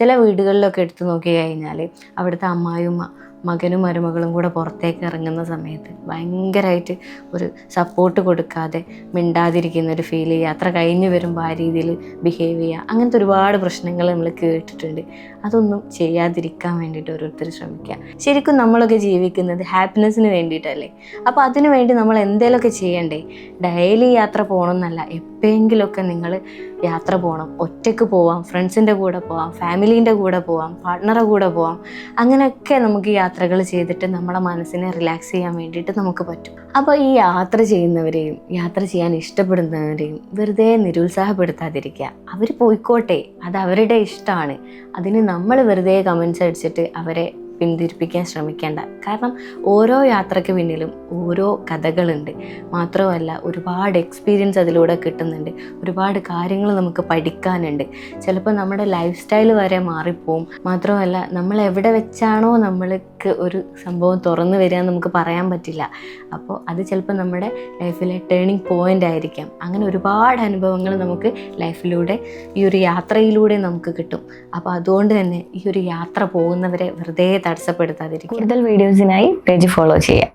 ചില വീടുകളിലൊക്കെ എടുത്തു നോക്കി കഴിഞ്ഞാൽ അവിടുത്തെ അമ്മായിയും മകനും മരുമകളും കൂടെ പുറത്തേക്ക് ഇറങ്ങുന്ന സമയത്ത് ഭയങ്കരമായിട്ട് ഒരു സപ്പോർട്ട് കൊടുക്കാതെ മിണ്ടാതിരിക്കുന്ന ഒരു ഫീൽ ചെയ്യുക, യാത്ര കഴിഞ്ഞ് വരുമ്പോൾ ആ രീതിയിൽ ബിഹേവ് ചെയ്യുക, അങ്ങനത്തെ ഒരുപാട് പ്രശ്നങ്ങൾ നമ്മൾ കേട്ടിട്ടുണ്ട്. അതൊന്നും ചെയ്യാതിരിക്കാൻ വേണ്ടിയിട്ട് ഓരോരുത്തർ ശ്രമിക്കുക. ശരിക്കും നമ്മളൊക്കെ ജീവിക്കുന്നത് ഹാപ്പിനെസ്സിന് വേണ്ടിയിട്ടല്ലേ? അപ്പോൾ അതിനു വേണ്ടി നമ്മൾ എന്തെങ്കിലുമൊക്കെ ചെയ്യണ്ടേ? ഡെയിലി യാത്ര പോകണമെന്നല്ല, എപ്പോഴെങ്കിലുമൊക്കെ നിങ്ങൾ യാത്ര പോകണം. ഒറ്റയ്ക്ക് പോവാം, ഫ്രണ്ട്സിൻ്റെ കൂടെ പോവാം, ഫാമിലീൻ്റെ കൂടെ പോവാം, പാർട്ട്ണറെ കൂടെ പോവാം. അങ്ങനെയൊക്കെ നമുക്ക് യാത്രകൾ ചെയ്തിട്ട് നമ്മളെ മനസ്സിനെ റിലാക്സ് ചെയ്യാൻ വേണ്ടിയിട്ട് നമുക്ക് പറ്റും. അപ്പോൾ ഈ യാത്ര ചെയ്യുന്നവരെയും യാത്ര ചെയ്യാൻ ഇഷ്ടപ്പെടുന്നവരെയും വെറുതെ നിരുത്സാഹപ്പെടുത്താതിരിക്കുക. അവർ പോയിക്കോട്ടെ, അത് അവരുടെ ഇഷ്ടമാണ്. അതിന് നമ്മൾ വെറുതെ കമൻസ് അടിച്ചിട്ട് അവരെ പിന്തിരിപ്പിക്കാൻ ശ്രമിക്കേണ്ട. കാരണം ഓരോ യാത്രയ്ക്ക് പിന്നിലും ഓരോ കഥകളുണ്ട്. മാത്രമല്ല ഒരുപാട് എക്സ്പീരിയൻസ് അതിലൂടെ കിട്ടുന്നുണ്ട്, ഒരുപാട് കാര്യങ്ങൾ നമുക്ക് പഠിക്കാനുണ്ട്. ചിലപ്പോൾ നമ്മുടെ ലൈഫ് സ്റ്റൈൽ വരെ മാറിപ്പോവും. മാത്രമല്ല നമ്മൾ എവിടെ വെച്ചാണോ നമ്മൾക്ക് ഒരു സംഭവം തുറന്നു വരിക എന്ന് നമുക്ക് പറയാൻ പറ്റില്ല. അപ്പോൾ അത് ചിലപ്പോൾ നമ്മുടെ ലൈഫിലെ ടേണിംഗ് പോയിൻ്റ് ആയിരിക്കാം. അങ്ങനെ ഒരുപാട് അനുഭവങ്ങൾ നമുക്ക് ലൈഫിലൂടെ ഈ ഒരു യാത്രയിലൂടെ നമുക്ക് കിട്ടും. അപ്പോൾ അതുകൊണ്ട് തന്നെ ഈ ഒരു യാത്ര പോകുന്നവരെ വെറുതെ തടസ്സപ്പെടുത്താതിരിക്കും. കൂടുതൽ വീഡിയോസിനായി പേജ് ഫോളോ ചെയ്യാം.